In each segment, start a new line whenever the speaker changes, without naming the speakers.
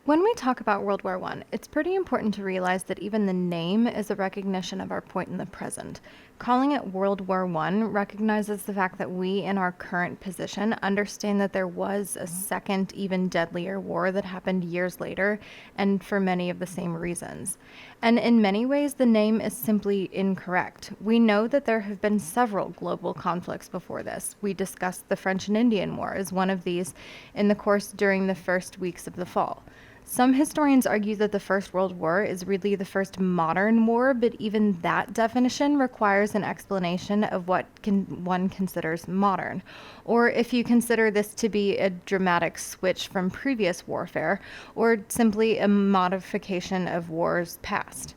When we talk about World War I, it's pretty important to realize that even the name is a recognition of our point in the present. Calling it World War I recognizes the fact that we, in our current position, understand that there was a second, even deadlier war that happened years later, and for many of the same reasons. And in many ways, the name is simply incorrect. We know that there have been several global conflicts before this. We discussed the French and Indian War as one of these in the course during the first weeks of the fall. Some historians argue that the First World War is really the first modern war, but even that definition requires an explanation of what one considers modern, or if you consider this to be a dramatic switch from previous warfare, or simply a modification of wars past.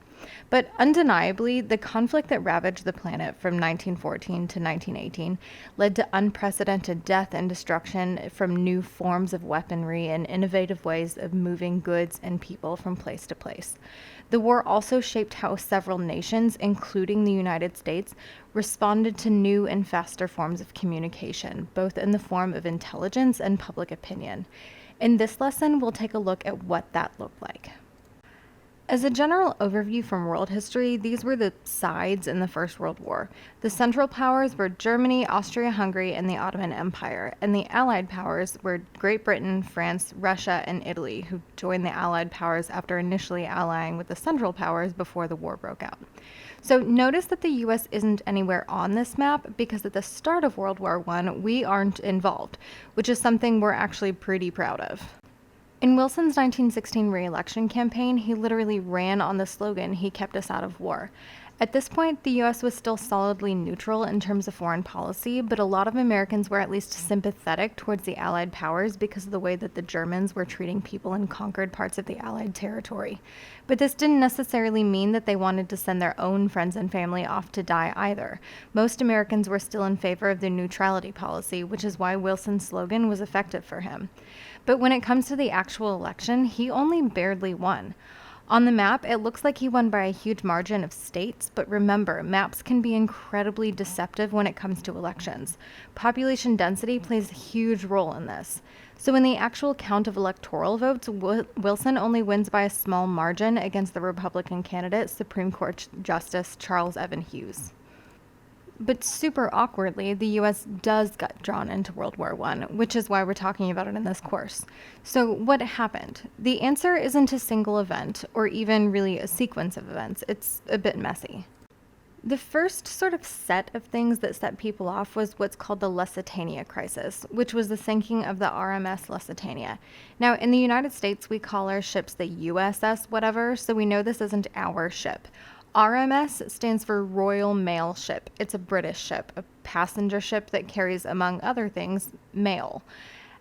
But undeniably, the conflict that ravaged the planet from 1914 to 1918 led to unprecedented death and destruction from new forms of weaponry and innovative ways of moving goods and people from place to place. The war also shaped how several nations, including the United States, responded to new and faster forms of communication, both in the form of intelligence and public opinion. In this lesson, we'll take a look at what that looked like. As a general overview from world history, these were the sides in the First World War. The Central Powers were Germany, Austria-Hungary, and the Ottoman Empire, and the Allied Powers were Great Britain, France, Russia, and Italy, who joined the Allied Powers after initially allying with the Central Powers before the war broke out. So notice that the US isn't anywhere on this map because at the start of World War I, we aren't involved, which is something we're actually pretty proud of. In Wilson's 1916 re-election campaign, he literally ran on the slogan, "He kept us out of war." At this point, the US was still solidly neutral in terms of foreign policy, but a lot of Americans were at least sympathetic towards the Allied powers because of the way that the Germans were treating people in conquered parts of the Allied territory. But this didn't necessarily mean that they wanted to send their own friends and family off to die either. Most Americans were still in favor of the neutrality policy, which is why Wilson's slogan was effective for him. But when it comes to the actual election, he only barely won. On the map, it looks like he won by a huge margin of states, but remember, maps can be incredibly deceptive when it comes to elections. Population density plays a huge role in this. So in the actual count of electoral votes, Wilson only wins by a small margin against the Republican candidate, Supreme Court Justice Charles Evan Hughes. But super awkwardly, the US does get drawn into World War I, which is why we're talking about it in this course. So what happened? The answer isn't a single event, or even really a sequence of events. It's a bit messy. The first sort of set of things that set people off was what's called the Lusitania Crisis, which was the sinking of the RMS Lusitania. Now, in the United States, we call our ships the USS whatever, so we know this isn't our ship. RMS stands for Royal Mail Ship. It's a British ship, a passenger ship that carries, among other things, mail.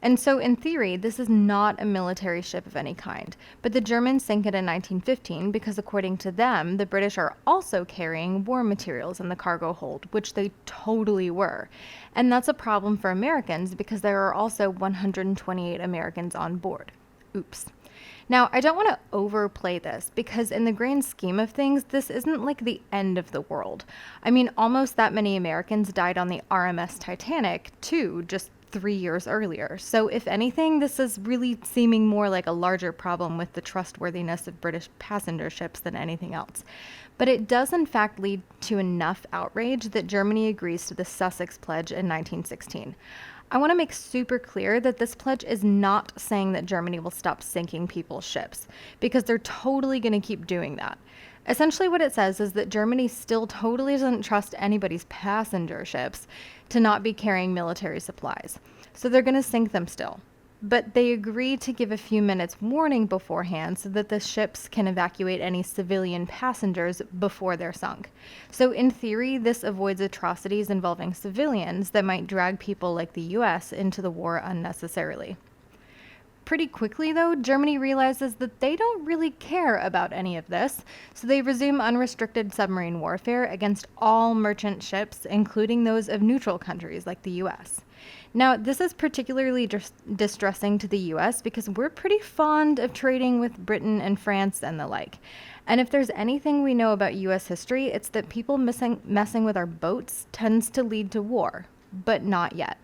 And so in theory, this is not a military ship of any kind. But the Germans sank it in 1915 because according to them, the British are also carrying war materials in the cargo hold, which they totally were. And that's a problem for Americans because there are also 128 Americans on board. Oops. Now, I don't want to overplay this because in the grand scheme of things, this isn't like the end of the world. I mean, almost that many Americans died on the RMS Titanic, too, just 3 years earlier. So if anything, this is really seeming more like a larger problem with the trustworthiness of British passenger ships than anything else. But it does in fact lead to enough outrage that Germany agrees to the Sussex Pledge in 1916. I want to make super clear that this pledge is not saying that Germany will stop sinking people's ships, because they're totally going to keep doing that. Essentially what it says is that Germany still totally doesn't trust anybody's passenger ships to not be carrying military supplies. So they're going to sink them still. But they agree to give a few minutes warning beforehand so that the ships can evacuate any civilian passengers before they're sunk. So in theory, this avoids atrocities involving civilians that might drag people like the US into the war unnecessarily. Pretty quickly, though, Germany realizes that they don't really care about any of this, so they resume unrestricted submarine warfare against all merchant ships, including those of neutral countries like the US. Now, this is particularly distressing to the US because we're pretty fond of trading with Britain and France and the like. And if there's anything we know about US history, it's that people messing with our boats tends to lead to war, but not yet.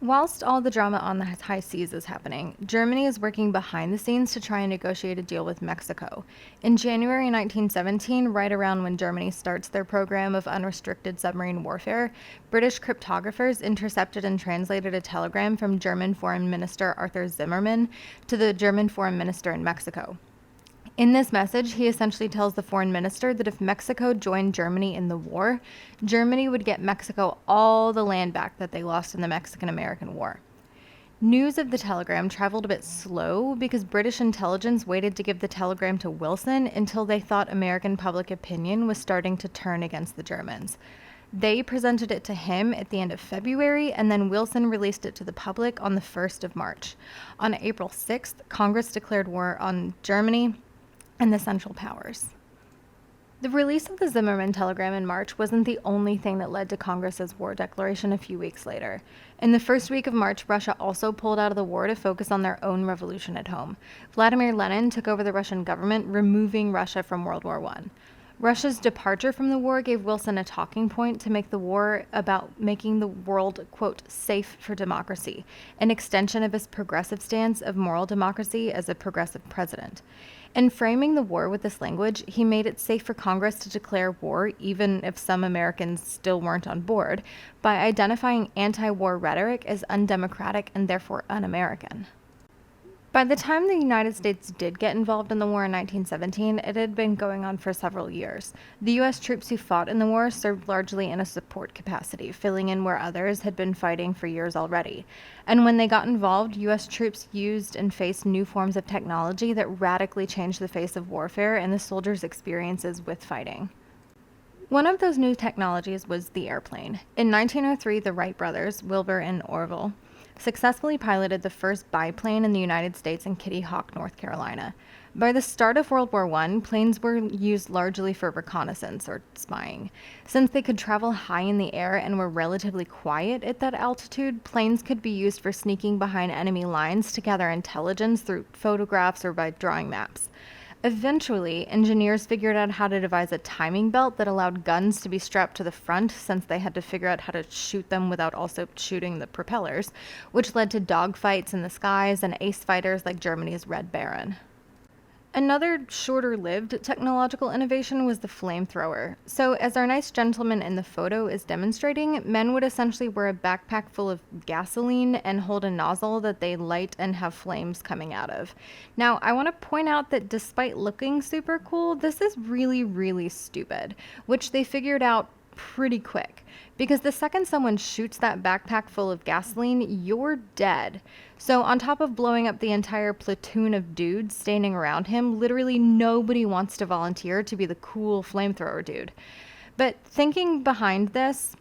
Whilst all the drama on the high seas is happening, Germany is working behind the scenes to try and negotiate a deal with Mexico. In January 1917, right around when Germany starts their program of unrestricted submarine warfare, British cryptographers intercepted and translated a telegram from German Foreign Minister Arthur Zimmermann to the German Foreign Minister in Mexico. In this message, he essentially tells the foreign minister that if Mexico joined Germany in the war, Germany would get Mexico all the land back that they lost in the Mexican-American War. News of the telegram traveled a bit slow because British intelligence waited to give the telegram to Wilson until they thought American public opinion was starting to turn against the Germans. They presented it to him at the end of February, and then Wilson released it to the public on the 1st of March. On April 6th, Congress declared war on Germany and the Central Powers. The release of the Zimmermann telegram in March wasn't the only thing that led to Congress's war declaration a few weeks later. In the first week of March, Russia also pulled out of the war to focus on their own revolution at home. Vladimir Lenin took over the Russian government, removing Russia from World War I. Russia's departure from the war gave Wilson a talking point to make the war about making the world, quote, safe for democracy, an extension of his progressive stance of moral democracy as a progressive president. In framing the war with this language, he made it safe for Congress to declare war, even if some Americans still weren't on board, by identifying anti-war rhetoric as undemocratic and therefore un-American. By the time the United States did get involved in the war in 1917, it had been going on for several years. The U.S. troops who fought in the war served largely in a support capacity, filling in where others had been fighting for years already. And when they got involved, U.S. troops used and faced new forms of technology that radically changed the face of warfare and the soldiers' experiences with fighting. One of those new technologies was the airplane. In 1903, the Wright brothers, Wilbur and Orville, successfully piloted the first biplane in the United States in Kitty Hawk, North Carolina. By the start of World War I, planes were used largely for reconnaissance or spying. Since they could travel high in the air and were relatively quiet at that altitude, planes could be used for sneaking behind enemy lines to gather intelligence through photographs or by drawing maps. Eventually, engineers figured out how to devise a timing belt that allowed guns to be strapped to the front, since they had to figure out how to shoot them without also shooting the propellers, which led to dogfights in the skies and ace fighters like Germany's Red Baron. Another shorter-lived technological innovation was the flamethrower. So, as our nice gentleman in the photo is demonstrating, men would essentially wear a backpack full of gasoline and hold a nozzle that they light and have flames coming out of. Now, I want to point out that despite looking super cool, this is really, really stupid, which they figured out pretty quick, because the second someone shoots that backpack full of gasoline, you're dead. So on top of blowing up the entire platoon of dudes standing around him, literally nobody wants to volunteer to be the cool flamethrower dude. But thinking behind this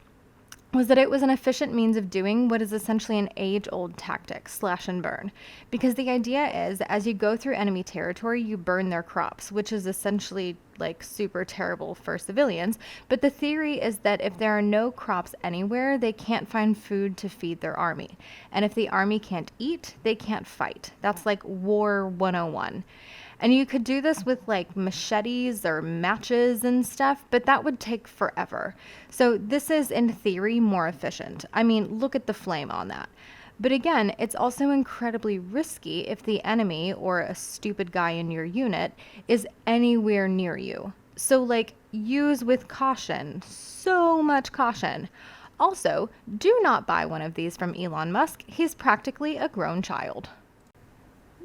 was that it was an efficient means of doing what is essentially an age-old tactic, slash and burn. Because the idea is, as you go through enemy territory, you burn their crops, which is essentially like super terrible for civilians. But the theory is that if there are no crops anywhere, they can't find food to feed their army. And if the army can't eat, they can't fight. That's like War 101. And you could do this with like machetes or matches and stuff, but that would take forever. So this is in theory more efficient. I mean, look at the flame on that. But again, it's also incredibly risky if the enemy or a stupid guy in your unit is anywhere near you. So like, use with caution, so much caution. Also, do not buy one of these from Elon Musk. He's practically a grown child.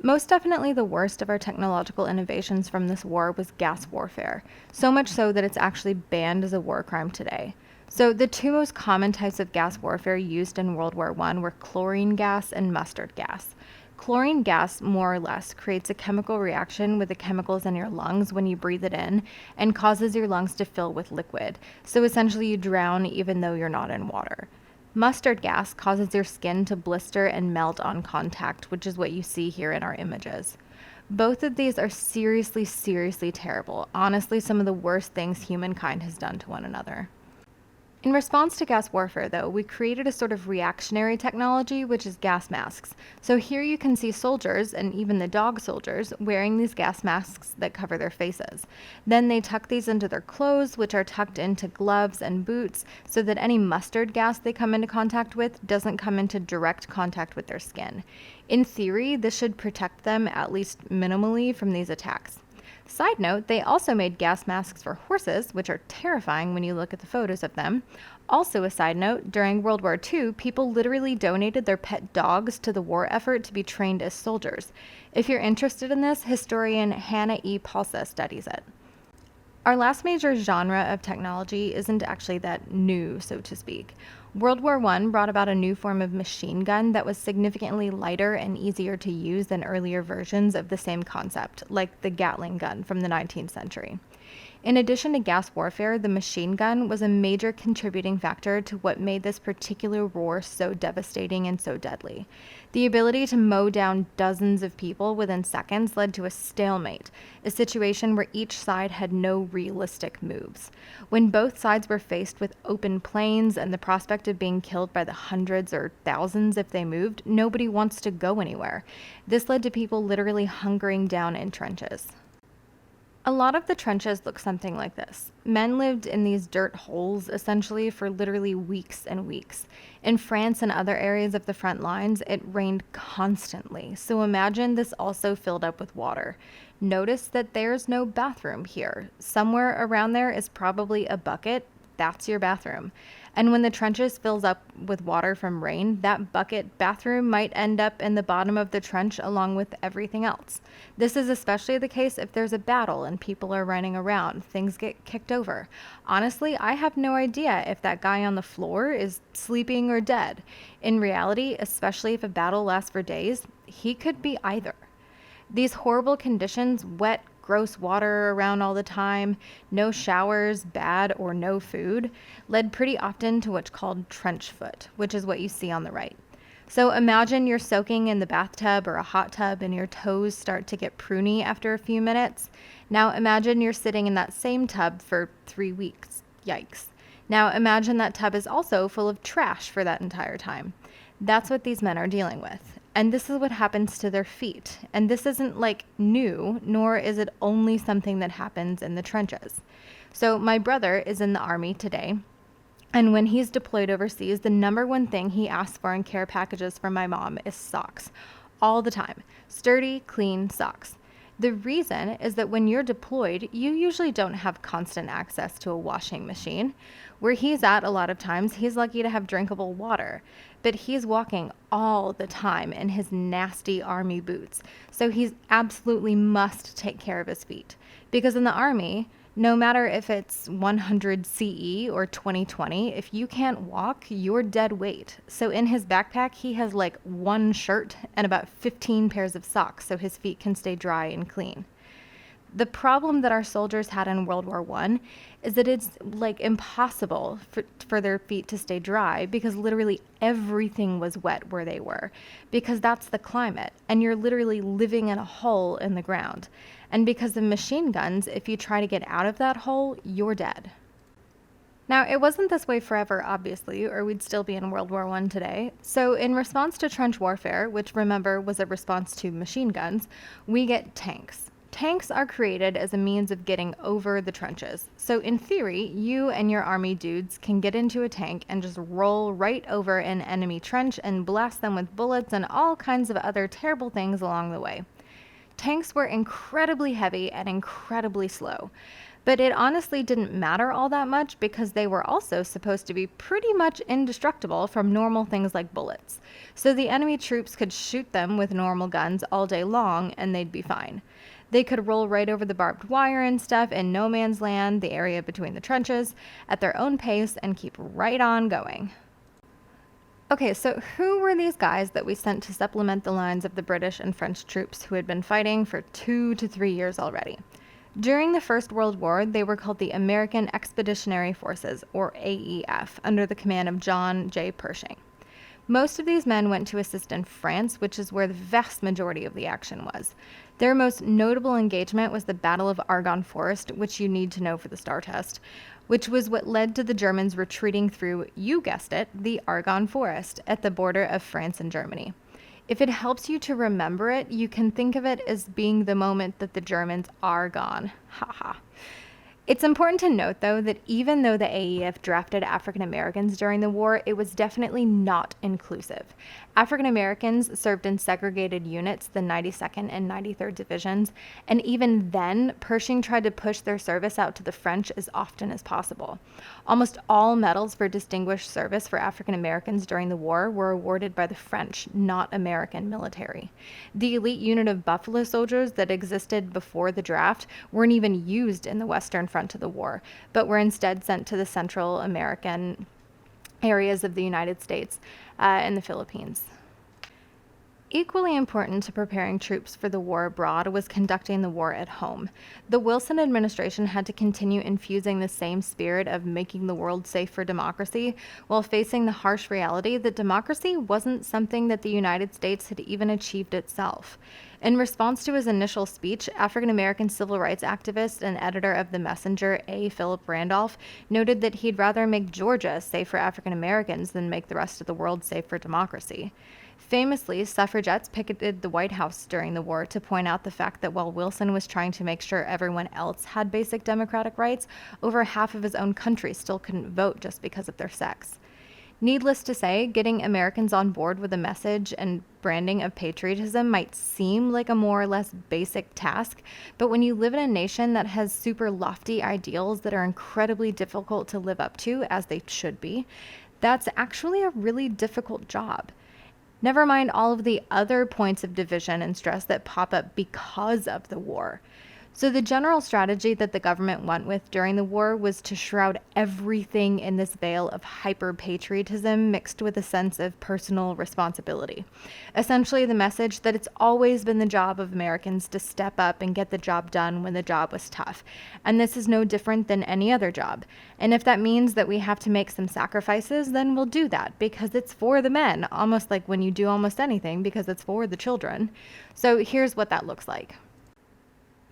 Most definitely the worst of our technological innovations from this war was gas warfare, so much so that it's actually banned as a war crime today. So the two most common types of gas warfare used in World War I were chlorine gas and mustard gas. Chlorine gas, more or less, creates a chemical reaction with the chemicals in your lungs when you breathe it in and causes your lungs to fill with liquid. So essentially you drown even though you're not in water. Mustard gas causes your skin to blister and melt on contact, which is what you see here in our images. Both of these are seriously, seriously terrible. Honestly, some of the worst things humankind has done to one another. In response to gas warfare, though, we created a sort of reactionary technology, which is gas masks. So here you can see soldiers, and even the dog soldiers, wearing these gas masks that cover their faces. Then they tuck these into their clothes, which are tucked into gloves and boots, so that any mustard gas they come into contact with doesn't come into direct contact with their skin. In theory, this should protect them, at least minimally, from these attacks. Side note, they also made gas masks for horses, which are terrifying when you look at the photos of them. Also, a side note, during World War II, people literally donated their pet dogs to the war effort to be trained as soldiers. If you're interested in this, historian Hannah E. Palsa studies it. Our last major genre of technology isn't actually that new, so to speak. World War I brought about a new form of machine gun that was significantly lighter and easier to use than earlier versions of the same concept, like the Gatling gun from the 19th century. In addition to gas warfare, the machine gun was a major contributing factor to what made this particular war so devastating and so deadly. The ability to mow down dozens of people within seconds led to a stalemate, a situation where each side had no realistic moves. When both sides were faced with open plains and the prospect of being killed by the hundreds or thousands if they moved, nobody wants to go anywhere. This led to people literally hunkering down in trenches. A lot of the trenches look something like this. Men lived in these dirt holes essentially for literally weeks and weeks. In France and other areas of the front lines, it rained constantly, so imagine this also filled up with water. Notice that there's no bathroom here. Somewhere around there is probably a bucket. That's your bathroom. And when the trenches fills up with water from rain, that bucket bathroom might end up in the bottom of the trench along with everything else. This is especially the case if there's a battle and people are running around. Things get kicked over. Honestly, I have no idea if that guy on the floor is sleeping or dead. In reality, especially if a battle lasts for days, he could be either. These horrible conditions, wet, gross water around all the time, no showers, bad or no food, led pretty often to what's called trench foot, which is what you see on the right. So imagine you're soaking in the bathtub or a hot tub and your toes start to get pruny after a few minutes. Now imagine you're sitting in that same tub for 3 weeks. Yikes. Now imagine that tub is also full of trash for that entire time. That's what these men are dealing with. And this is what happens to their feet. And this isn't like new, nor is it only something that happens in the trenches. So my brother is in the army today. And when he's deployed overseas, the number one thing he asks for in care packages from my mom is socks. All the time. Sturdy, clean socks. The reason is that when you're deployed, you usually don't have constant access to a washing machine. Where he's at a lot of times, he's lucky to have drinkable water. But he's walking all the time in his nasty army boots. So he absolutely must take care of his feet. Because in the army, no matter if it's 100 CE or 2020, if you can't walk, you're dead weight. So in his backpack, he has like one shirt and about 15 pairs of socks so his feet can stay dry and clean. The problem that our soldiers had in World War I is that it's like impossible for their feet to stay dry because literally everything was wet where they were, because that's the climate and you're literally living in a hole in the ground. And because of machine guns, if you try to get out of that hole, you're dead. Now, it wasn't this way forever, obviously, or we'd still be in World War I today. So in response to trench warfare, which remember was a response to machine guns, we get tanks. Tanks are created as a means of getting over the trenches. So in theory, you and your army dudes can get into a tank and just roll right over an enemy trench and blast them with bullets and all kinds of other terrible things along the way. Tanks were incredibly heavy and incredibly slow. But it honestly didn't matter all that much because they were also supposed to be pretty much indestructible from normal things like bullets. So the enemy troops could shoot them with normal guns all day long and they'd be fine. They could roll right over the barbed wire and stuff in no man's land, the area between the trenches, at their own pace and keep right on going. Okay, so who were these guys that we sent to supplement the lines of the British and French troops who had been fighting for 2 to 3 years already? During the First World War, they were called the American Expeditionary Forces, or AEF, under the command of John J. Pershing. Most of these men went to assist in France, which is where the vast majority of the action was. Their most notable engagement was the Battle of Argonne Forest, which you need to know for the STAR test, which was what led to the Germans retreating through, you guessed it, the Argonne Forest at the border of France and Germany. If it helps you to remember it, you can think of it as being the moment that the Germans are gone. Haha. It's important to note, though, that even though the AEF drafted African Americans during the war, it was definitely not inclusive. African Americans served in segregated units, the 92nd and 93rd Divisions, and even then, Pershing tried to push their service out to the French as often as possible. Almost all medals for distinguished service for African Americans during the war were awarded by the French, not American military. The elite unit of Buffalo Soldiers that existed before the draft weren't even used in the Western Front of the war, but were instead sent to the Central American areas of the United States and the Philippines. Equally important to preparing troops for the war abroad was conducting the war at home. The Wilson administration had to continue infusing the same spirit of making the world safe for democracy while facing the harsh reality that democracy wasn't something that the United States had even achieved itself. In response to his initial speech, African-American civil rights activist and editor of The Messenger, A. Philip Randolph, noted that he'd rather make Georgia safe for African Americans than make the rest of the world safe for democracy. Famously, suffragettes picketed the White House during the war to point out the fact that while Wilson was trying to make sure everyone else had basic democratic rights, over half of his own country still couldn't vote just because of their sex. Needless to say, getting Americans on board with a message and branding of patriotism might seem like a more or less basic task, but when you live in a nation that has super lofty ideals that are incredibly difficult to live up to, as they should be, that's actually a really difficult job. Never mind all of the other points of division and stress that pop up because of the war. So the general strategy that the government went with during the war was to shroud everything in this veil of hyper-patriotism mixed with a sense of personal responsibility. Essentially the message that it's always been the job of Americans to step up and get the job done when the job was tough. And this is no different than any other job. And if that means that we have to make some sacrifices, then we'll do that because it's for the men, almost like when you do almost anything because it's for the children. So here's what that looks like.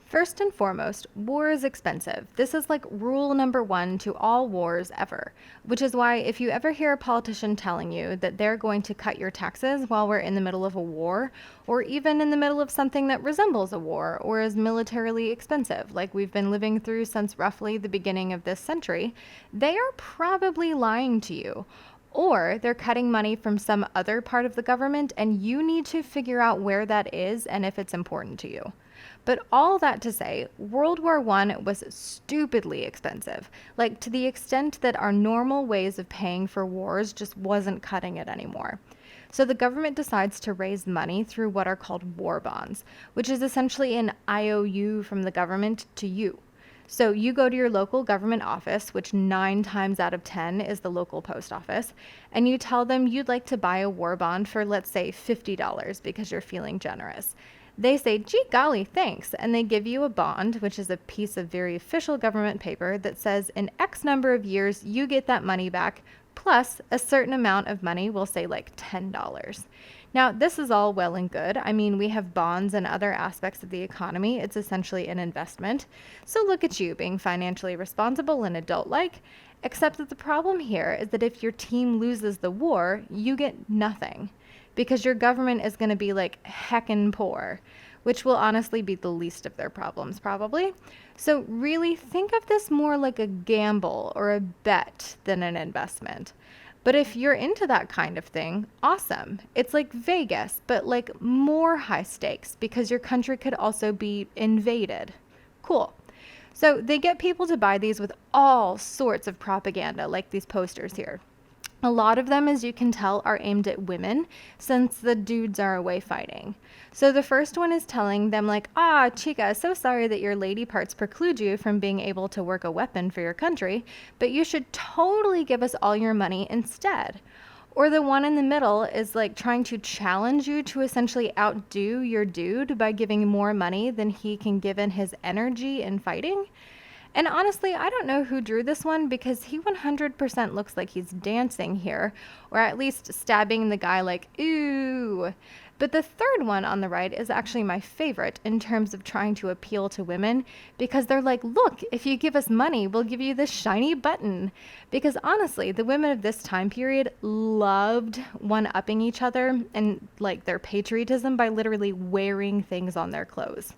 First and foremost, war is expensive. This is like rule number one to all wars ever, which is why if you ever hear a politician telling you that they're going to cut your taxes while we're in the middle of a war, or even in the middle of something that resembles a war or is militarily expensive, like we've been living through since roughly the beginning of this century, they are probably lying to you. Or they're cutting money from some other part of the government and you need to figure out where that is and if it's important to you. But all that to say, World War I was stupidly expensive, like to the extent that our normal ways of paying for wars just wasn't cutting it anymore. So the government decides to raise money through what are called war bonds, which is essentially an IOU from the government to you. So you go to your local government office, which 9 times out of 10 is the local post office, and you tell them you'd like to buy a war bond for, let's say, $50 because you're feeling generous. They say, gee golly, thanks, and they give you a bond, which is a piece of very official government paper that says in X number of years you get that money back, plus a certain amount of money, we'll say like $10. Now, this is all well and good. I mean, we have bonds and other aspects of the economy. It's essentially an investment. So look at you being financially responsible and adult-like, except that the problem here is that if your team loses the war, you get nothing. Because your government is going to be like heckin' poor, which will honestly be the least of their problems probably. So really think of this more like a gamble or a bet than an investment. But if you're into that kind of thing, awesome. It's like Vegas, but like more high stakes because your country could also be invaded. Cool. So they get people to buy these with all sorts of propaganda, like these posters here. A lot of them, as you can tell, are aimed at women since the dudes are away fighting. So the first one is telling them like, chica, so sorry that your lady parts preclude you from being able to work a weapon for your country, but you should totally give us all your money instead. Or the one in the middle is like trying to challenge you to essentially outdo your dude by giving more money than he can give in his energy in fighting. And honestly, I don't know who drew this one because he 100% looks like he's dancing here, or at least stabbing the guy like, ooh. But the third one on the right is actually my favorite in terms of trying to appeal to women, because they're like, look, if you give us money, we'll give you this shiny button. Because honestly, the women of this time period loved one-upping each other and like their patriotism by literally wearing things on their clothes.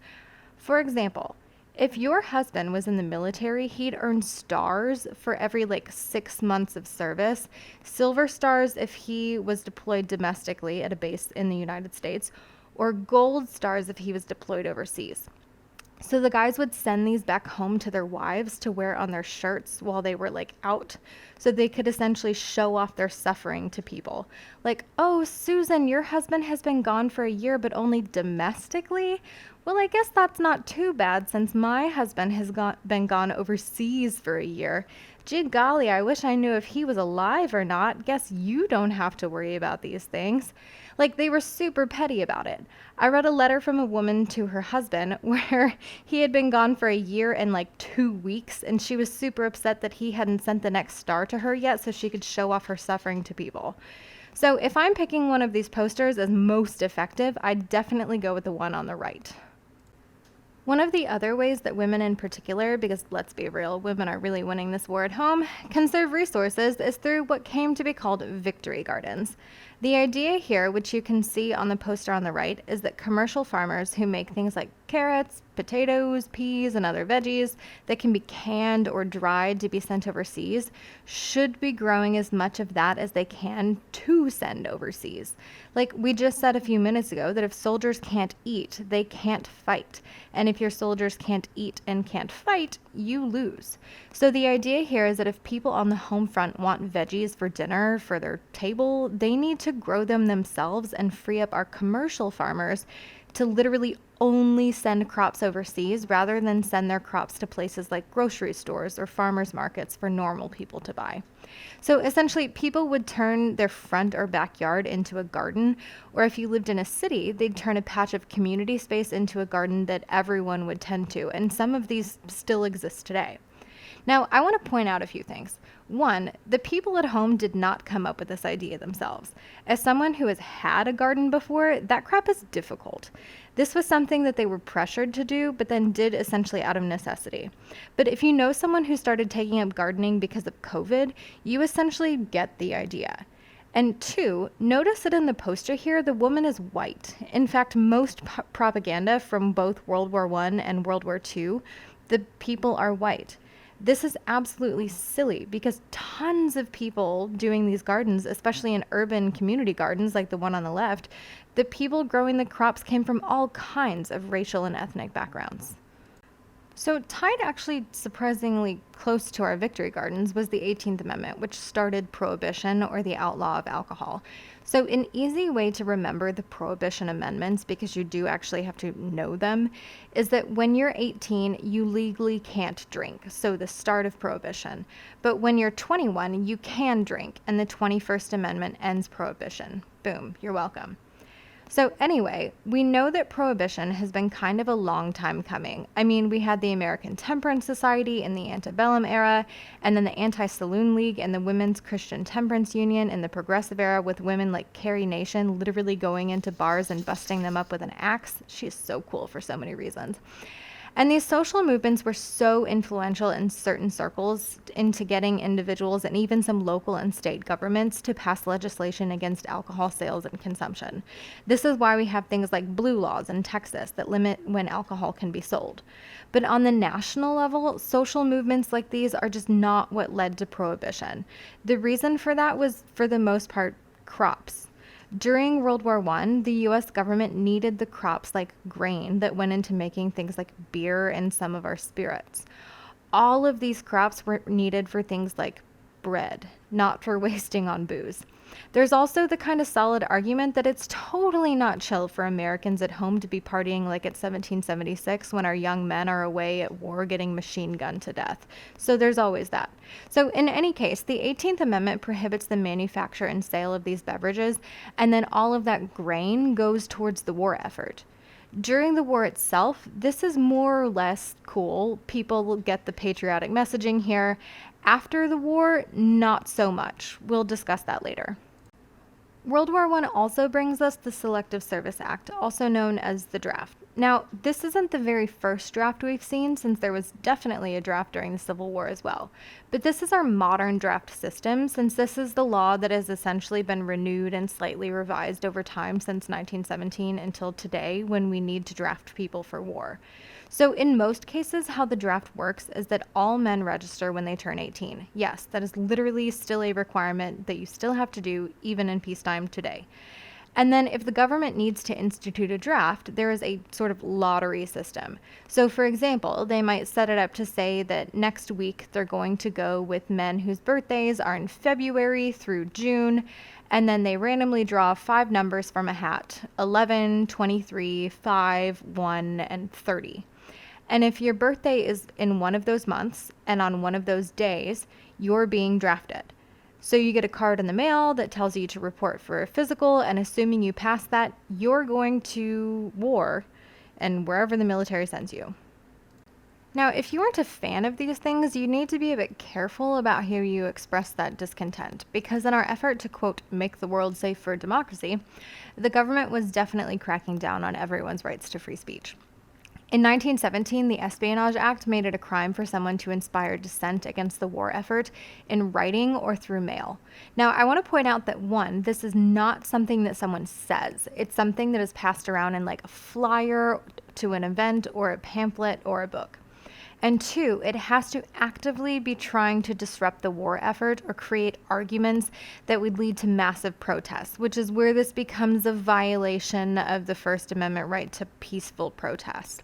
For example, if your husband was in the military, he'd earn stars for every like 6 months of service, silver stars if he was deployed domestically at a base in the United States, or gold stars if he was deployed overseas. So the guys would send these back home to their wives to wear on their shirts while they were like out, so they could essentially show off their suffering to people. Like, oh, Susan, your husband has been gone for a year, but only domestically? Well, I guess that's not too bad since my husband has been gone overseas for a year. Gee golly, I wish I knew if he was alive or not. Guess you don't have to worry about these things. Like, they were super petty about it. I read a letter from a woman to her husband where he had been gone for a year and like 2 weeks, and she was super upset that he hadn't sent the next star to her yet so she could show off her suffering to people. So if I'm picking one of these posters as most effective, I'd definitely go with the one on the right. One of the other ways that women in particular, because let's be real, women are really winning this war at home, conserve resources is through what came to be called victory gardens. The idea here, which you can see on the poster on the right, is that commercial farmers who make things like carrots, potatoes, peas, and other veggies that can be canned or dried to be sent overseas should be growing as much of that as they can to send overseas. Like we just said a few minutes ago, that if soldiers can't eat, they can't fight. And if your soldiers can't eat and can't fight, you lose. So the idea here is that if people on the home front want veggies for dinner, for their table, they need to grow them themselves and free up our commercial farmers to literally only send crops overseas rather than send their crops to places like grocery stores or farmers markets for normal people to buy. So essentially, people would turn their front or backyard into a garden, or if you lived in a city, they'd turn a patch of community space into a garden that everyone would tend to, and some of these still exist today. Now, I want to point out a few things. One, the people at home did not come up with this idea themselves. As someone who has had a garden before, that crap is difficult. This was something that they were pressured to do, but then did essentially out of necessity. But if you know someone who started taking up gardening because of COVID, you essentially get the idea. And two, notice that in the poster here, the woman is white. In fact, most propaganda from both World War I and World War II, the people are white. This is absolutely silly because tons of people doing these gardens, especially in urban community gardens like the one on the left, the people growing the crops came from all kinds of racial and ethnic backgrounds. So tied actually surprisingly close to our victory gardens was the 18th Amendment, which started prohibition or the outlaw of alcohol. So an easy way to remember the prohibition amendments, because you do actually have to know them, is that when you're 18, you legally can't drink, so the start of prohibition. But when you're 21, you can drink, and the 21st Amendment ends prohibition. Boom, you're welcome. So anyway, we know that prohibition has been kind of a long time coming. I mean, we had the American Temperance Society in the antebellum era, and then the Anti-Saloon League and the Women's Christian Temperance Union in the Progressive era, with women like Carrie Nation literally going into bars and busting them up with an axe. She's so cool for so many reasons. And these social movements were so influential in certain circles into getting individuals and even some local and state governments to pass legislation against alcohol sales and consumption. This is why we have things like blue laws in Texas that limit when alcohol can be sold. But on the national level, social movements like these are just not what led to prohibition. The reason for that was, for the most part, crops. During World War I, the U.S. government needed the crops like grain that went into making things like beer and some of our spirits. All of these crops were needed for things like bread, not for wasting on booze. There's also the kind of solid argument that it's totally not chill for Americans at home to be partying like it's 1776 when our young men are away at war getting machine gunned to death. So there's always that. So in any case, the 18th Amendment prohibits the manufacture and sale of these beverages, and then all of that grain goes towards the war effort. During the war itself, this is more or less cool. People will get the patriotic messaging here. After the war, not so much. We'll discuss that later. World War I also brings us the Selective Service Act, also known as the draft. Now, this isn't the very first draft we've seen, since there was definitely a draft during the Civil War as well. But this is our modern draft system, since this is the law that has essentially been renewed and slightly revised over time since 1917 until today, when we need to draft people for war. So, in most cases, how the draft works is that all men register when they turn 18. Yes, that is literally still a requirement that you still have to do, even in peacetime today. And then, if the government needs to institute a draft, there is a sort of lottery system. So, for example, they might set it up to say that next week they're going to go with men whose birthdays are in February through June, and then they randomly draw 5 numbers from a hat: 11, 23, 5, 1, and 30. And if your birthday is in one of those months and on one of those days, you're being drafted. So you get a card in the mail that tells you to report for a physical, and assuming you pass that, you're going to war and wherever the military sends you. Now, if you aren't a fan of these things, you need to be a bit careful about how you express that discontent, because in our effort to, quote, make the world safe for democracy, the government was definitely cracking down on everyone's rights to free speech. In 1917, the Espionage Act made it a crime for someone to inspire dissent against the war effort in writing or through mail. Now, I want to point out that one, this is not something that someone says. It's something that is passed around in like a flyer to an event or a pamphlet or a book. And two, it has to actively be trying to disrupt the war effort or create arguments that would lead to massive protests, which is where this becomes a violation of the First Amendment right to peaceful protest.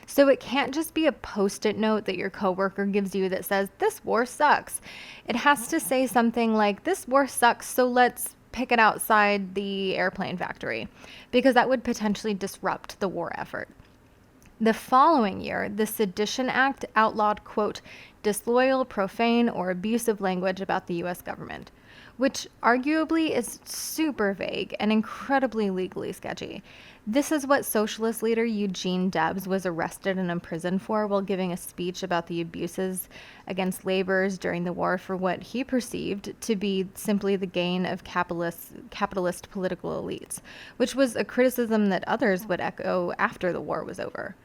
So it can't just be a post-it note that your coworker gives you that says, "This war sucks." It has to say something like, "This war sucks, so let's pick it outside the airplane factory," because that would potentially disrupt the war effort. The following year, the Sedition Act outlawed, quote, disloyal, profane, or abusive language about the U.S. government, which arguably is super vague and incredibly legally sketchy. This is what socialist leader Eugene Debs was arrested and imprisoned for while giving a speech about the abuses against laborers during the war for what he perceived to be simply the gain of capitalist political elites, which was a criticism that others would echo after the war was over.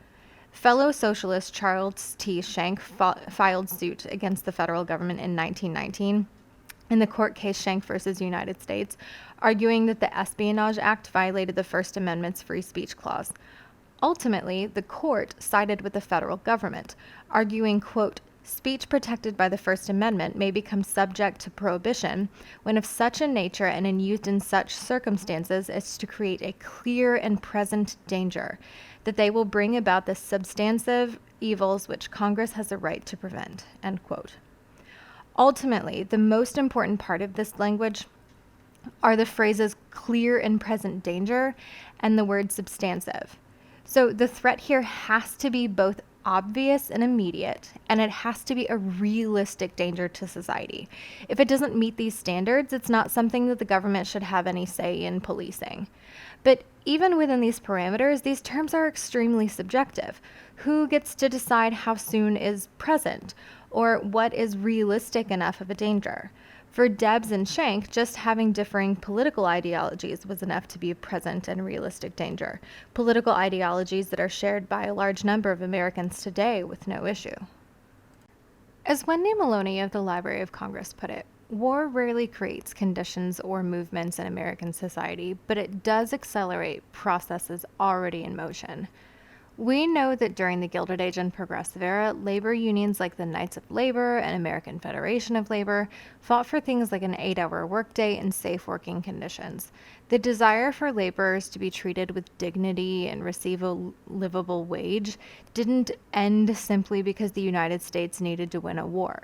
Fellow socialist Charles T. Schenck filed suit against the federal government in 1919 in the court case Schenck versus United States, arguing that the Espionage Act violated the First Amendment's free speech clause. Ultimately, the court sided with the federal government, arguing, quote, speech protected by the First Amendment may become subject to prohibition when of such a nature and in used in such circumstances as to create a clear and present danger, that they will bring about the substantive evils which Congress has a right to prevent, end quote. Ultimately, the most important part of this language are the phrases clear and present danger and the word substantive. So the threat here has to be both obvious and immediate, and it has to be a realistic danger to society. If it doesn't meet these standards, it's not something that the government should have any say in policing. But even within these parameters, these terms are extremely subjective. Who gets to decide how soon is present, or what is realistic enough of a danger? For Debs and Schenck, just having differing political ideologies was enough to be a present and realistic danger. Political ideologies that are shared by a large number of Americans today with no issue. As Wendy Maloney of the Library of Congress put it, war rarely creates conditions or movements in American society, but it does accelerate processes already in motion. We know that during the Gilded Age and Progressive Era, labor unions like the Knights of Labor and American Federation of Labor fought for things like an 8-hour workday and safe working conditions. The desire for laborers to be treated with dignity and receive a livable wage didn't end simply because the United States needed to win a war.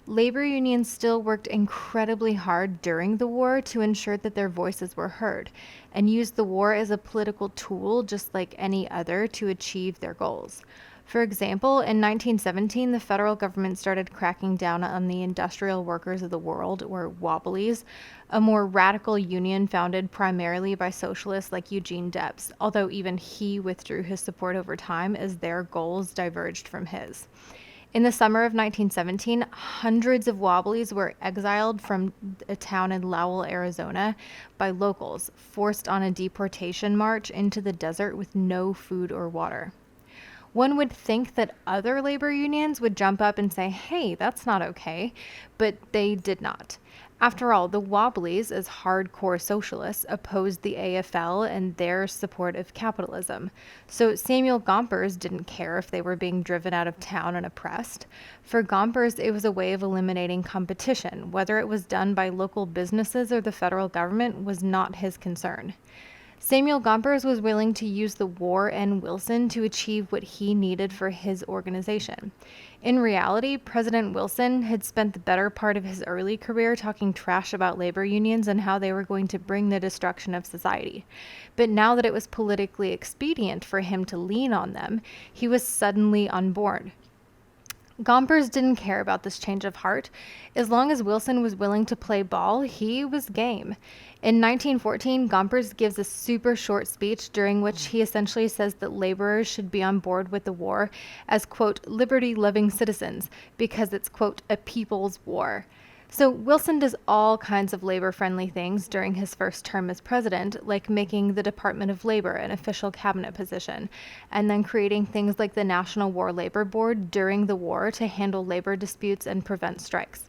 Labor unions still worked incredibly hard during the war to ensure that their voices were heard, and used the war as a political tool just like any other to achieve their goals. For example, in 1917, the federal government started cracking down on the Industrial Workers of the World, or Wobblies, a more radical union founded primarily by socialists like Eugene Debs, although even he withdrew his support over time as their goals diverged from his. In the summer of 1917, hundreds of Wobblies were exiled from a town in Lowell, Arizona by locals, forced on a deportation march into the desert with no food or water. One would think that other labor unions would jump up and say, hey, that's not okay, but they did not. After all, the Wobblies, as hardcore socialists, opposed the AFL and their support of capitalism. So Samuel Gompers didn't care if they were being driven out of town and oppressed. For Gompers, it was a way of eliminating competition. Whether it was done by local businesses or the federal government was not his concern. Samuel Gompers was willing to use the war and Wilson to achieve what he needed for his organization. In reality, President Wilson had spent the better part of his early career talking trash about labor unions and how they were going to bring the destruction of society. But now that it was politically expedient for him to lean on them, he was suddenly on board. Gompers didn't care about this change of heart. As long as Wilson was willing to play ball, he was game. In 1914, Gompers gives a super short speech during which he essentially says that laborers should be on board with the war as, quote, liberty-loving citizens because it's, quote, a people's war. So Wilson does all kinds of labor-friendly things during his first term as president, like making the Department of Labor an official cabinet position, and then creating things like the National War Labor Board during the war to handle labor disputes and prevent strikes.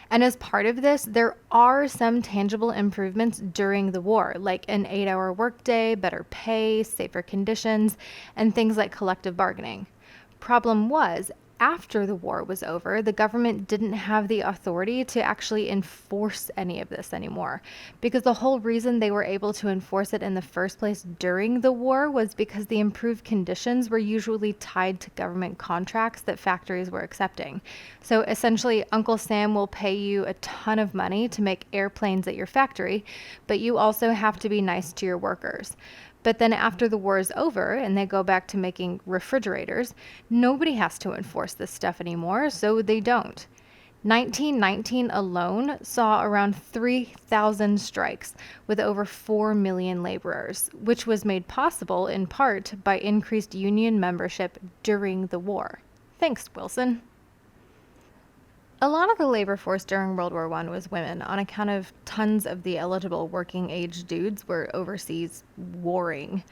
And as part of this, there are some tangible improvements during the war, like an 8-hour workday, better pay, safer conditions, and things like collective bargaining. Problem was, after the war was over, the government didn't have the authority to actually enforce any of this anymore, because the whole reason they were able to enforce it in the first place during the war was because the improved conditions were usually tied to government contracts that factories were accepting. So essentially, Uncle Sam will pay you a ton of money to make airplanes at your factory, but you also have to be nice to your workers. But then after the war is over and they go back to making refrigerators, nobody has to enforce this stuff anymore, so they don't. 1919 alone saw around 3,000 strikes with over 4 million laborers, which was made possible in part by increased union membership during the war. Thanks, Wilson. A lot of the labor force during World War I was women on account of tons of the eligible working age dudes were overseas warring.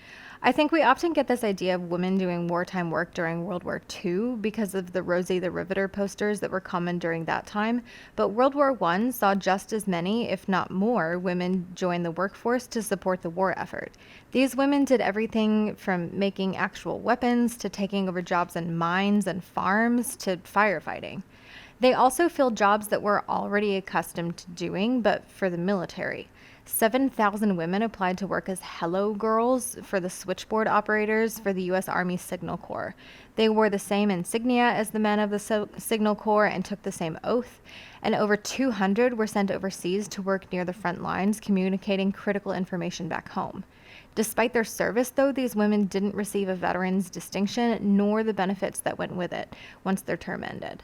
I think we often get this idea of women doing wartime work during World War II because of the Rosie the Riveter posters that were common during that time, but World War I saw just as many, if not more, women join the workforce to support the war effort. These women did everything from making actual weapons to taking over jobs in mines and farms to firefighting. They also filled jobs that we're already accustomed to doing, but for the military. 7,000 women applied to work as Hello Girls for the switchboard operators for the U.S. Army Signal Corps. They wore the same insignia as the men of the Signal Corps and took the same oath, and over 200 were sent overseas to work near the front lines, communicating critical information back home. Despite their service, though, these women didn't receive a veteran's distinction nor the benefits that went with it once their term ended.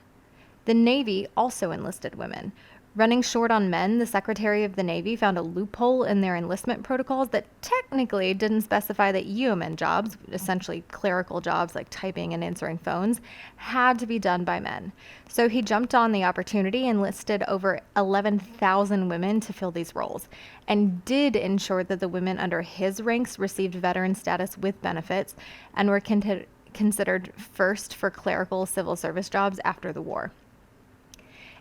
The Navy also enlisted women. Running short on men, the Secretary of the Navy found a loophole in their enlistment protocols that technically didn't specify that yeoman jobs, essentially clerical jobs like typing and answering phones, had to be done by men. So he jumped on the opportunity and enlisted over 11,000 women to fill these roles, and did ensure that the women under his ranks received veteran status with benefits and were considered first for clerical civil service jobs after the war.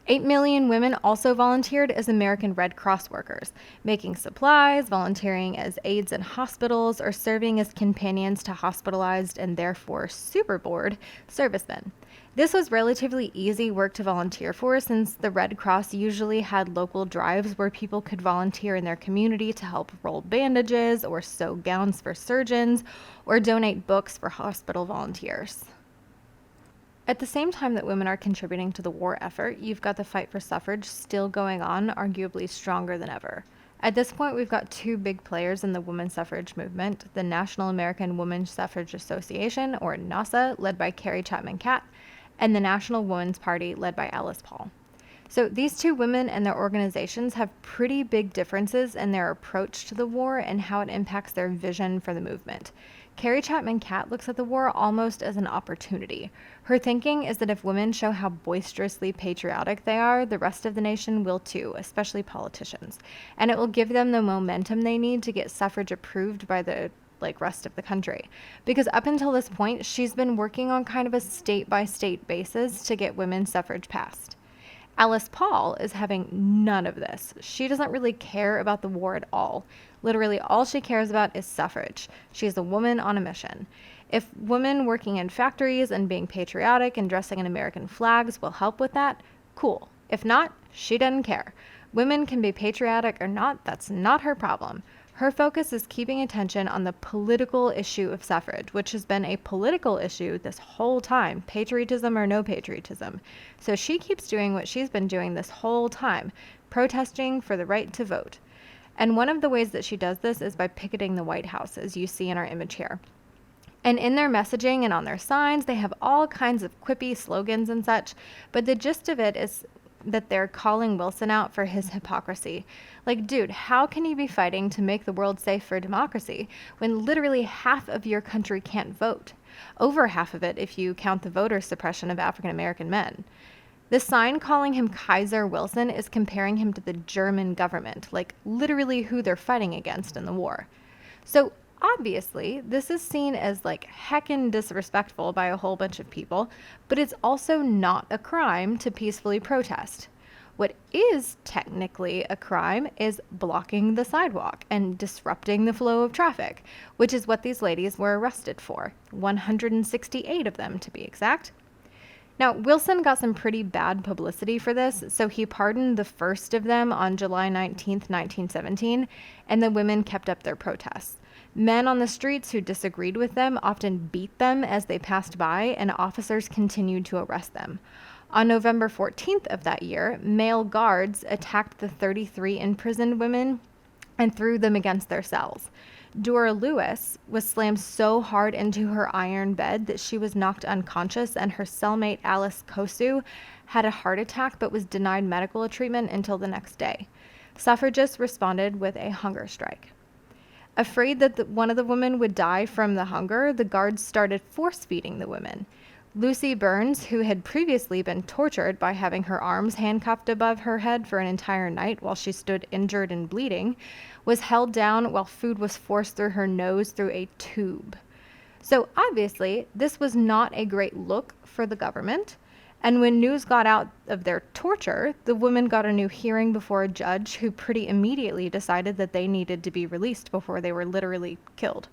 8 million women also volunteered as American Red Cross workers, making supplies, volunteering as aides in hospitals, or serving as companions to hospitalized and therefore super bored servicemen. This was relatively easy work to volunteer for since the Red Cross usually had local drives where people could volunteer in their community to help roll bandages or sew gowns for surgeons or donate books for hospital volunteers. At the same time that women are contributing to the war effort, you've got the fight for suffrage still going on, arguably stronger than ever. At this point, we've got two big players in the women's suffrage movement, the National American Women's Suffrage Association, or NASA, led by Carrie Chapman Catt, and the National Woman's Party, led by Alice Paul. So these two women and their organizations have pretty big differences in their approach to the war and how it impacts their vision for the movement. Carrie Chapman Catt looks at the war almost as an opportunity. Her thinking is that if women show how boisterously patriotic they are, the rest of the nation will too, especially politicians. And it will give them the momentum they need to get suffrage approved by the rest of the country. Because up until this point, she's been working on kind of a state by state basis to get women's suffrage passed. Alice Paul is having none of this. She doesn't really care about the war at all. Literally, all she cares about is suffrage. She is a woman on a mission. If women working in factories and being patriotic and dressing in American flags will help with that, cool. If not, she doesn't care. Women can be patriotic or not, that's not her problem. Her focus is keeping attention on the political issue of suffrage, which has been a political issue this whole time, patriotism or no patriotism. So she keeps doing what she's been doing this whole time, protesting for the right to vote. And one of the ways that she does this is by picketing the White House, as you see in our image here. And in their messaging and on their signs, they have all kinds of quippy slogans and such, but the gist of it is that they're calling Wilson out for his hypocrisy. Like, dude, how can you be fighting to make the world safe for democracy when literally half of your country can't vote? Over half of it if you count the voter suppression of African American men. The sign calling him Kaiser Wilson is comparing him to the German government, like literally who they're fighting against in the war. So obviously, this is seen as heckin' disrespectful by a whole bunch of people, but it's also not a crime to peacefully protest. What is technically a crime is blocking the sidewalk and disrupting the flow of traffic, which is what these ladies were arrested for, 168 of them to be exact. Now, Wilson got some pretty bad publicity for this, so he pardoned the first of them on July 19, 1917, and the women kept up their protests. Men on the streets who disagreed with them often beat them as they passed by, and officers continued to arrest them. On November 14th of that year, male guards attacked the 33 imprisoned women and threw them against their cells. Dora Lewis was slammed so hard into her iron bed that she was knocked unconscious, and her cellmate Alice Kosu had a heart attack but was denied medical treatment until the next day. Suffragists responded with a hunger strike. Afraid that one of the women would die from the hunger, the guards started force-feeding the women. Lucy Burns, who had previously been tortured by having her arms handcuffed above her head for an entire night while she stood injured and bleeding, was held down while food was forced through her nose through a tube. So obviously, this was not a great look for the government. And when news got out of their torture, the women got a new hearing before a judge who pretty immediately decided that they needed to be released before they were literally killed.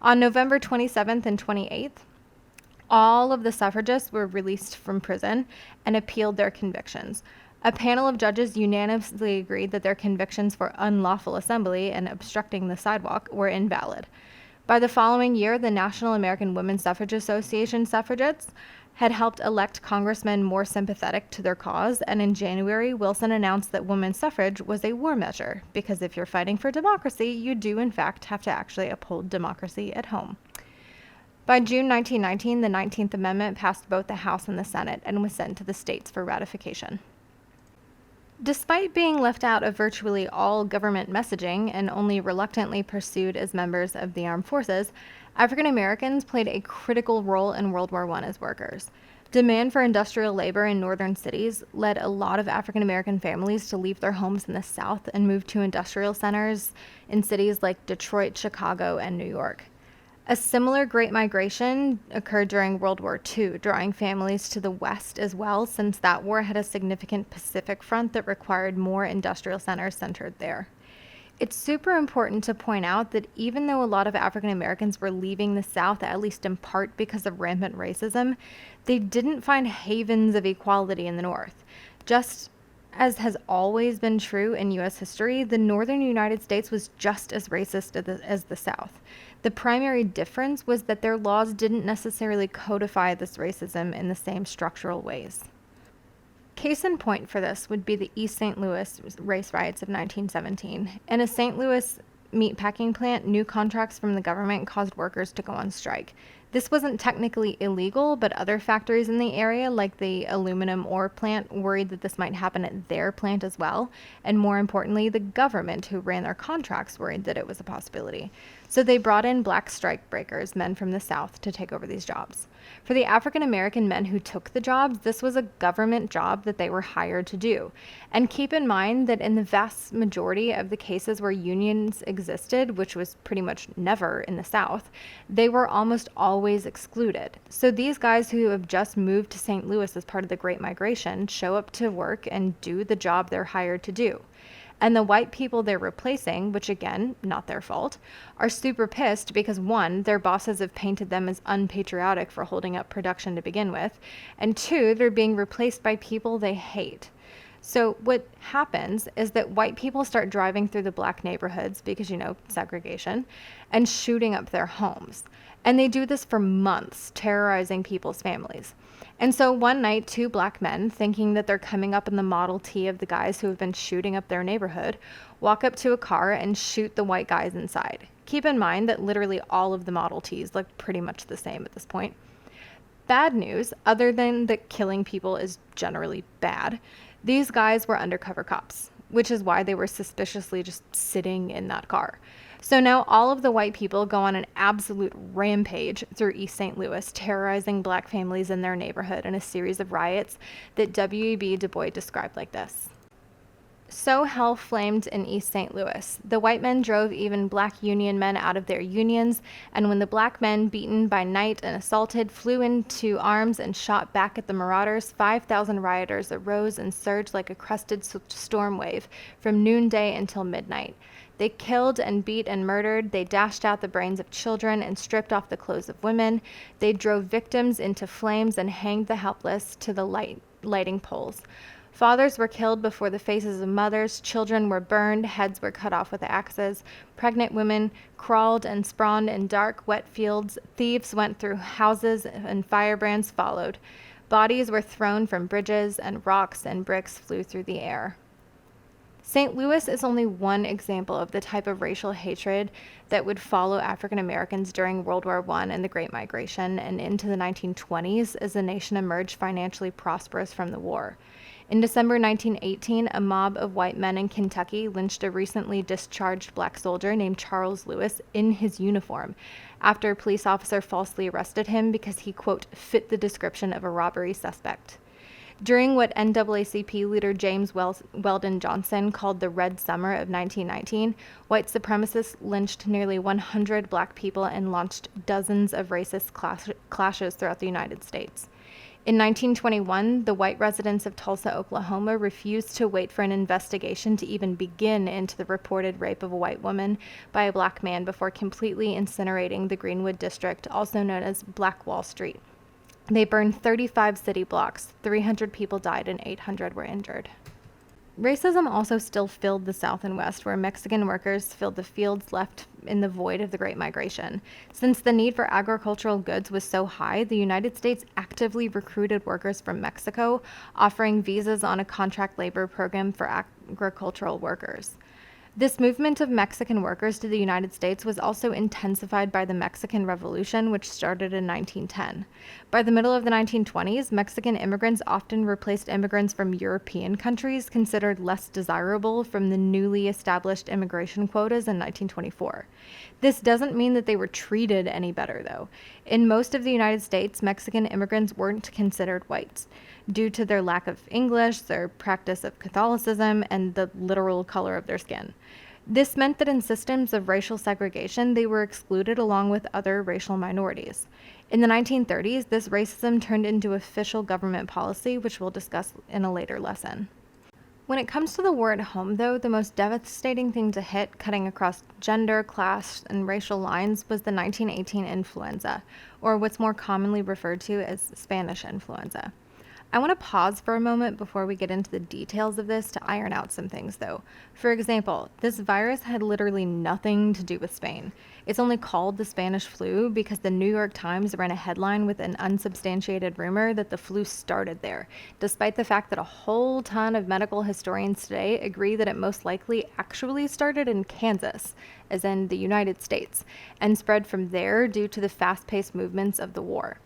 On November 27th and 28th, all of the suffragists were released from prison and appealed their convictions. A panel of judges unanimously agreed that their convictions for unlawful assembly and obstructing the sidewalk were invalid. By the following year, the National American Women's Suffrage Association suffragettes had helped elect congressmen more sympathetic to their cause, and in January, Wilson announced that women's suffrage was a war measure, because if you're fighting for democracy, you do in fact have to actually uphold democracy at home. By June 1919, the 19th Amendment passed both the House and the Senate and was sent to the states for ratification. Despite being left out of virtually all government messaging and only reluctantly pursued as members of the armed forces, African Americans played a critical role in World War I as workers. Demand for industrial labor in northern cities led a lot of African American families to leave their homes in the South and move to industrial centers in cities like Detroit, Chicago, and New York. A similar Great Migration occurred during World War II, drawing families to the West as well, since that war had a significant Pacific front that required more industrial centers centered there. It's super important to point out that even though a lot of African Americans were leaving the South, at least in part because of rampant racism, they didn't find havens of equality in the North. Just as has always been true in U.S. history, the northern United States was just as racist as the South. The primary difference was that their laws didn't necessarily codify this racism in the same structural ways. Case in point for this would be the East St. Louis race riots of 1917. In a St. Louis meatpacking plant, new contracts from the government caused workers to go on strike. This wasn't technically illegal, but other factories in the area, like the aluminum ore plant, worried that this might happen at their plant as well. And more importantly, the government, who ran their contracts, worried that it was a possibility. So they brought in black strike breakers, men from the South, to take over these jobs. For the African American men who took the jobs, this was a government job that they were hired to do. And keep in mind that in the vast majority of the cases where unions existed, which was pretty much never in the South, they were almost always excluded. So these guys who have just moved to St. Louis as part of the Great Migration show up to work and do the job they're hired to do. And the white people they're replacing, which again, not their fault, are super pissed because one, their bosses have painted them as unpatriotic for holding up production to begin with, and two, they're being replaced by people they hate. So what happens is that white people start driving through the black neighborhoods because, segregation, and shooting up their homes. And they do this for months, terrorizing people's families. And so one night, two black men, thinking that they're coming up in the Model T of the guys who have been shooting up their neighborhood, walk up to a car and shoot the white guys inside. Keep in mind that literally all of the Model Ts look pretty much the same at this point. Bad news, other than that killing people is generally bad, these guys were undercover cops, which is why they were suspiciously just sitting in that car. So now all of the white people go on an absolute rampage through East St. Louis, terrorizing black families in their neighborhood in a series of riots that W.E.B. Du Bois described like this. So hell flamed in East St. Louis. The white men drove even black Union men out of their unions, and when the black men, beaten by night and assaulted, flew into arms and shot back at the marauders, 5,000 rioters arose and surged like a crested storm wave from noonday until midnight. They killed and beat and murdered. They dashed out the brains of children and stripped off the clothes of women. They drove victims into flames and hanged the helpless to the lighting poles. Fathers were killed before the faces of mothers. Children were burned. Heads were cut off with axes. Pregnant women crawled and spawned in dark, wet fields. Thieves went through houses and firebrands followed. Bodies were thrown from bridges, and rocks and bricks flew through the air. St. Louis is only one example of the type of racial hatred that would follow African Americans during World War I and the Great Migration and into the 1920s as the nation emerged financially prosperous from the war. In December 1918, a mob of white men in Kentucky lynched a recently discharged black soldier named Charles Lewis in his uniform after a police officer falsely arrested him because he, quote, fit the description of a robbery suspect. During what NAACP leader James Weldon Johnson called the Red Summer of 1919, white supremacists lynched nearly 100 black people and launched dozens of racist clashes throughout the United States. In 1921, the white residents of Tulsa, Oklahoma refused to wait for an investigation to even begin into the reported rape of a white woman by a black man before completely incinerating the Greenwood district, also known as Black Wall Street. They burned 35 city blocks, 300 people died and 800 were injured. Racism also still filled the South and West, where Mexican workers filled the fields left in the void of the Great Migration. Since the need for agricultural goods was so high, the United States actively recruited workers from Mexico, offering visas on a contract labor program for agricultural workers. This movement of Mexican workers to the United States was also intensified by the Mexican Revolution, which started in 1910. By the middle of the 1920s, Mexican immigrants often replaced immigrants from European countries considered less desirable from the newly established immigration quotas in 1924. This doesn't mean that they were treated any better, though. In most of the United States, Mexican immigrants weren't considered whites due to their lack of English, their practice of Catholicism, and the literal color of their skin. This meant that in systems of racial segregation, they were excluded along with other racial minorities. In the 1930s, this racism turned into official government policy, which we'll discuss in a later lesson. When it comes to the war at home, though, the most devastating thing to hit, cutting across gender, class, and racial lines, was the 1918 influenza, or what's more commonly referred to as Spanish influenza. I want to pause for a moment before we get into the details of this to iron out some things, though. For example, this virus had literally nothing to do with Spain. It's only called the Spanish flu because the New York Times ran a headline with an unsubstantiated rumor that the flu started there, despite the fact that a whole ton of medical historians today agree that it most likely actually started in Kansas, as in the United States, and spread from there due to the fast-paced movements of the war.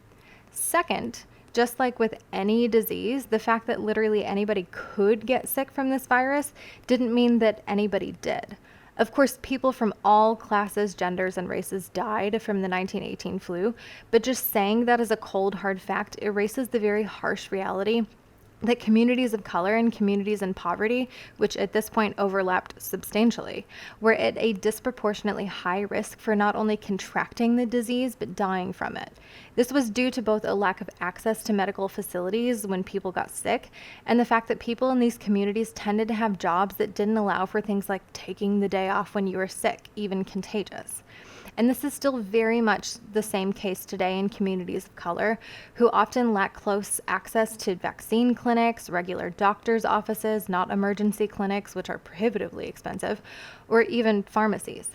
Second, just like with any disease, the fact that literally anybody could get sick from this virus didn't mean that anybody did. Of course, people from all classes, genders, and races died from the 1918 flu, but just saying that as a cold, hard fact erases the very harsh reality that communities of color and communities in poverty, which at this point overlapped substantially, were at a disproportionately high risk for not only contracting the disease, but dying from it. This was due to both a lack of access to medical facilities when people got sick, and the fact that people in these communities tended to have jobs that didn't allow for things like taking the day off when you were sick, even contagious. And this is still very much the same case today in communities of color, who often lack close access to vaccine clinics, regular doctor's offices, not emergency clinics, which are prohibitively expensive, or even pharmacies.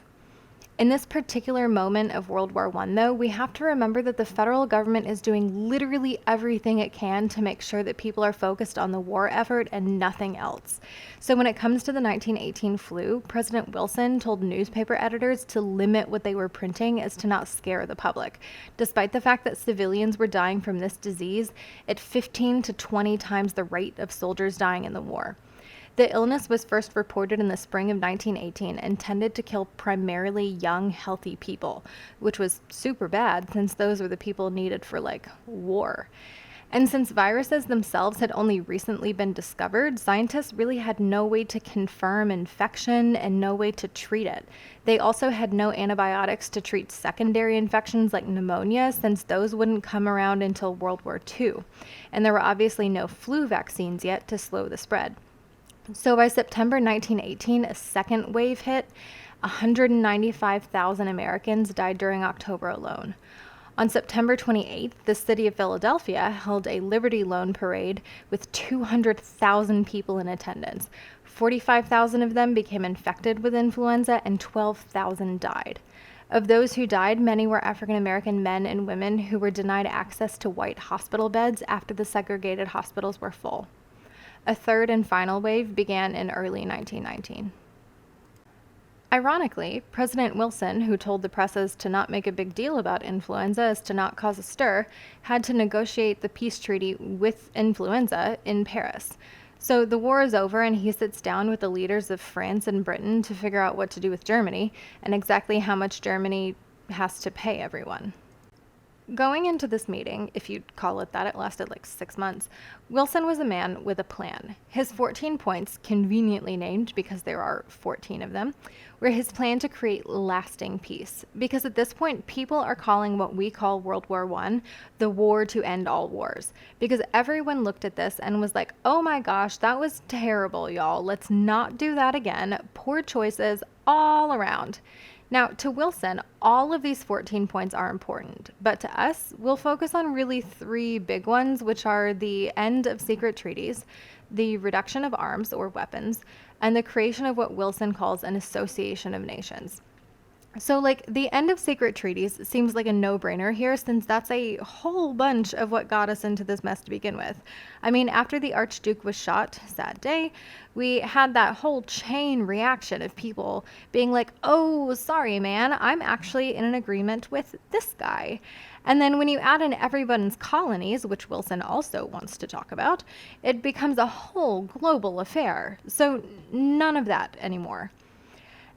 In this particular moment of World War I, though, we have to remember that the federal government is doing literally everything it can to make sure that people are focused on the war effort and nothing else. So when it comes to the 1918 flu, President Wilson told newspaper editors to limit what they were printing as to not scare the public, despite the fact that civilians were dying from this disease at 15 to 20 times the rate of soldiers dying in the war. The illness was first reported in the spring of 1918 and tended to kill primarily young, healthy people, which was super bad since those were the people needed for, war. And since viruses themselves had only recently been discovered, scientists really had no way to confirm infection and no way to treat it. They also had no antibiotics to treat secondary infections like pneumonia, since those wouldn't come around until World War II. And there were obviously no flu vaccines yet to slow the spread. So by September 1918, a second wave hit. 195,000 Americans died during October alone. On September 28th, the city of Philadelphia held a Liberty Loan parade with 200,000 people in attendance. 45,000 of them became infected with influenza and 12,000 died. Of those who died, many were African American men and women who were denied access to white hospital beds after the segregated hospitals were full. A third and final wave began in early 1919. Ironically, President Wilson, who told the presses to not make a big deal about influenza as to not cause a stir, had to negotiate the peace treaty with influenza in Paris. So the war is over and he sits down with the leaders of France and Britain to figure out what to do with Germany and exactly how much Germany has to pay everyone. Going into this meeting, if you'd call it that, it lasted 6 months, Wilson was a man with a plan. His 14 points, conveniently named because there are 14 of them, were his plan to create lasting peace. Because at this point, people are calling what we call World War I the war to end all wars. Because everyone looked at this and was like, oh my gosh, that was terrible, y'all. Let's not do that again. Poor choices all around. Now, to Wilson, all of these 14 points are important, but to us, we'll focus on really 3 big ones, which are the end of secret treaties, the reduction of arms or weapons, and the creation of what Wilson calls an association of nations. So, the end of secret treaties seems like a no-brainer here, since that's a whole bunch of what got us into this mess to begin with. I mean, after the Archduke was shot, sad day, we had that whole chain reaction of people being like, oh, sorry, man, I'm actually in an agreement with this guy. And then when you add in everyone's colonies, which Wilson also wants to talk about, it becomes a whole global affair. So none of that anymore.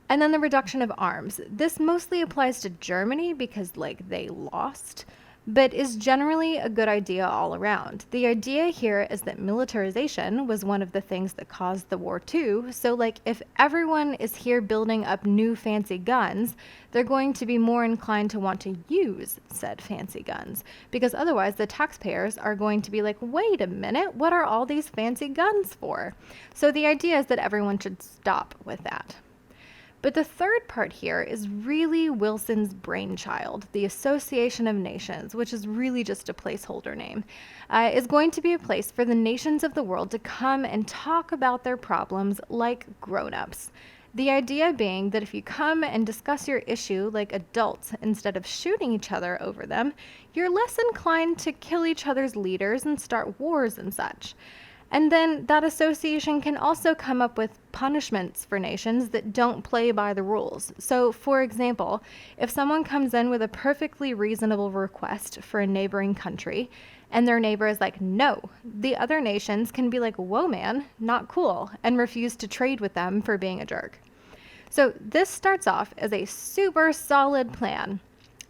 And then the reduction of arms. This mostly applies to Germany because, they lost, but is generally a good idea all around. The idea here is that militarization was one of the things that caused the war too. So, if everyone is here building up new fancy guns, they're going to be more inclined to want to use said fancy guns, because otherwise the taxpayers are going to be like, wait a minute, what are all these fancy guns for? So the idea is that everyone should stop with that. But the third part here is really Wilson's brainchild, the Association of Nations, which is really just a placeholder name, is going to be a place for the nations of the world to come and talk about their problems like grown-ups. The idea being that if you come and discuss your issue like adults instead of shooting each other over them, you're less inclined to kill each other's leaders and start wars and such. And then that association can also come up with punishments for nations that don't play by the rules. So, for example, if someone comes in with a perfectly reasonable request for a neighboring country, and their neighbor is like, no, the other nations can be like, whoa, man, not cool, and refuse to trade with them for being a jerk. So, this starts off as a super solid plan.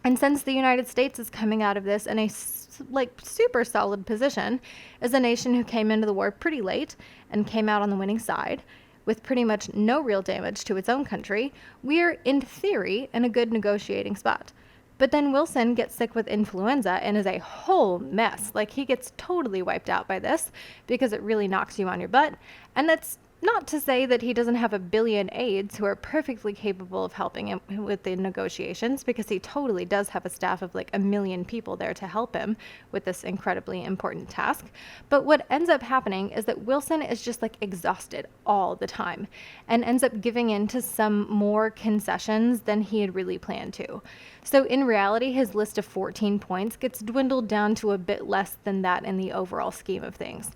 And since the United States is coming out of this in a super solid position as a nation who came into the war pretty late and came out on the winning side with pretty much no real damage to its own country, we're in theory in a good negotiating spot. But then Wilson gets sick with influenza and is a whole mess. Like, he gets totally wiped out by this because it really knocks you on your butt. And that's not to say that he doesn't have a billion aides who are perfectly capable of helping him with the negotiations, because he totally does have a staff of like 1 million people there to help him with this incredibly important task. But what ends up happening is that Wilson is just like exhausted all the time and ends up giving in to some more concessions than he had really planned to. So in reality, his list of 14 points gets dwindled down to a bit less than that in the overall scheme of things.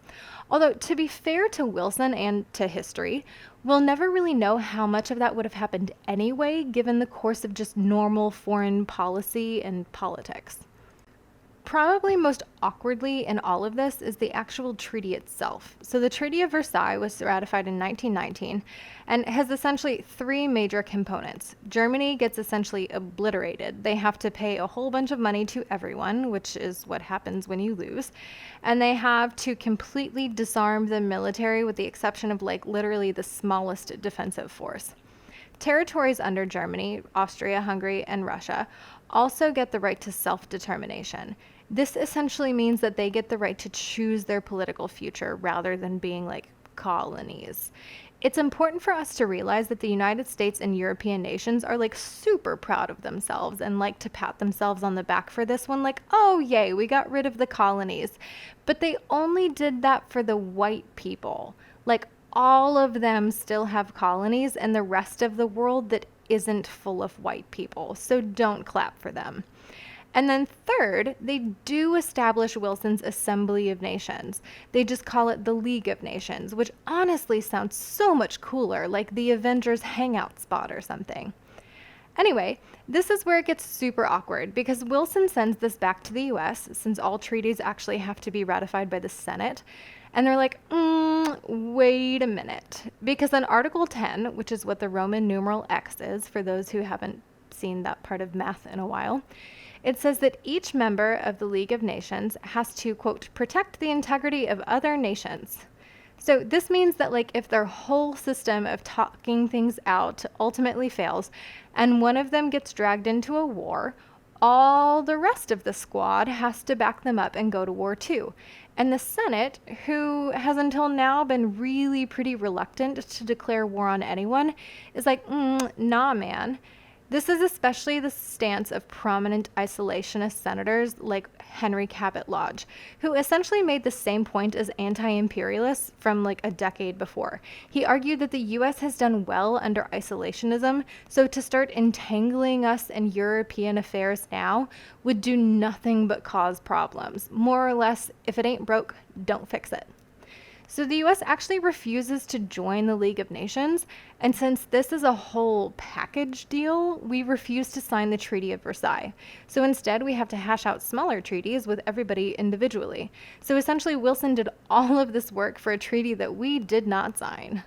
Although, to be fair to Wilson and to history, we'll never really know how much of that would have happened anyway, given the course of just normal foreign policy and politics. Probably most awkwardly in all of this is the actual treaty itself. So the Treaty of Versailles was ratified in 1919 and has essentially 3 major components. Germany gets essentially obliterated. They have to pay a whole bunch of money to everyone, which is what happens when you lose. And they have to completely disarm the military with the exception of like literally the smallest defensive force. Territories under Germany, Austria, Hungary, and Russia also get the right to self-determination. This essentially means that they get the right to choose their political future rather than being like colonies. It's important for us to realize that the United States and European nations are like super proud of themselves and like to pat themselves on the back for this one, like, oh yay, we got rid of the colonies. But they only did that for the white people. Like, all of them still have colonies, and the rest of the world that isn't full of white people. So don't clap for them. And then third, they do establish Wilson's Assembly of Nations. They just call it the League of Nations, which honestly sounds so much cooler, like the Avengers hangout spot or something. Anyway, this is where it gets super awkward, because Wilson sends this back to the US, since all treaties actually have to be ratified by the Senate. And they're like, wait a minute. Because in Article 10, which is what the Roman numeral X is, for those who haven't seen that part of math in a while, it says that each member of the League of Nations has to, quote, protect the integrity of other nations. So this means that like if their whole system of talking things out ultimately fails and one of them gets dragged into a war, all the rest of the squad has to back them up and go to war too. And the Senate, who has until now been really pretty reluctant to declare war on anyone, is like, nah, man. This is especially the stance of prominent isolationist senators like Henry Cabot Lodge, who essentially made the same point as anti-imperialists from like a decade before. He argued that the US has done well under isolationism, so to start entangling us in European affairs now would do nothing but cause problems. More or less, if it ain't broke, don't fix it. So the US actually refuses to join the League of Nations, and since this is a whole package deal, we refuse to sign the Treaty of Versailles. So instead, we have to hash out smaller treaties with everybody individually. So essentially, Wilson did all of this work for a treaty that we did not sign.